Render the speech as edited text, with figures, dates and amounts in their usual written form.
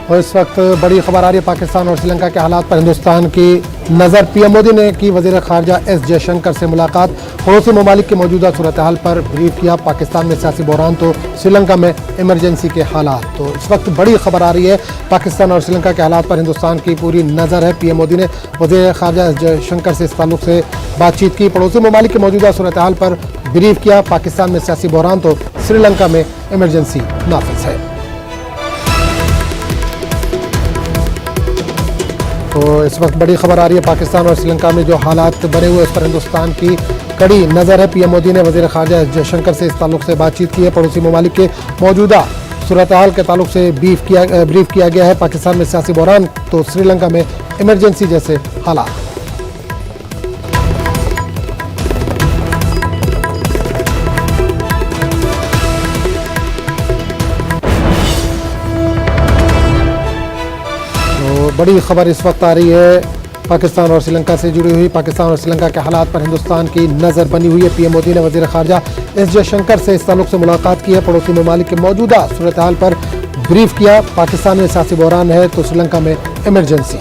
और इस वक्त बड़ी खबर आ रही है पाकिस्तान और श्रीलंका के हालात पर हिंदुस्तान की नज़र। पीएम मोदी ने की वज़ीर ख़ारजा एस जयशंकर से मुलाकात, पड़ोसी ममालिक की मौजूदा सूरत हाल पर ब्रीफ किया। पाकिस्तान में सियासी बहरान तो श्रीलंका में इमरजेंसी के हालात। तो इस वक्त बड़ी खबर आ रही है पाकिस्तान और श्रीलंका के हालात पर हिंदुस्तान की पूरी नज़र है। पीएम मोदी ने वज़ीर ख़ारजा एस जयशंकर से इस ताल्लुक से बातचीत की, पड़ोसी ममालिक की मौजूदा सूरत हाल पर ब्रीफ किया। पाकिस्तान में सियासी बहरान तो श्रीलंका में इमरजेंसी नाफिज है। तो इस वक्त बड़ी खबर आ रही है पाकिस्तान और श्रीलंका में जो हालात बने हुए उस पर हिंदुस्तान की कड़ी नज़र है। पीएम मोदी ने वज़ीर ख़ारजा एस जयशंकर से इस ताल्लुक से बातचीत की है। पड़ोसी ममालिक के मौजूदा सूरत हाल के ताल्लुक से ब्रीफ किया गया है। पाकिस्तान में सियासी बहरान तो श्रीलंका में इमरजेंसी जैसे हालात। बड़ी खबर इस वक्त आ रही है पाकिस्तान और श्रीलंका से जुड़ी हुई। पाकिस्तान और श्रीलंका के हालात पर हिंदुस्तान की नज़र बनी हुई है। पीएम मोदी ने वज़ीर ख़ारजा एस जयशंकर से इस ताल्लुक से मुलाकात की है। पड़ोसी ममालिक के मौजूदा सूरत हाल पर ब्रीफ किया। पाकिस्तान में सियासी बहरान है तो श्रीलंका में इमरजेंसी।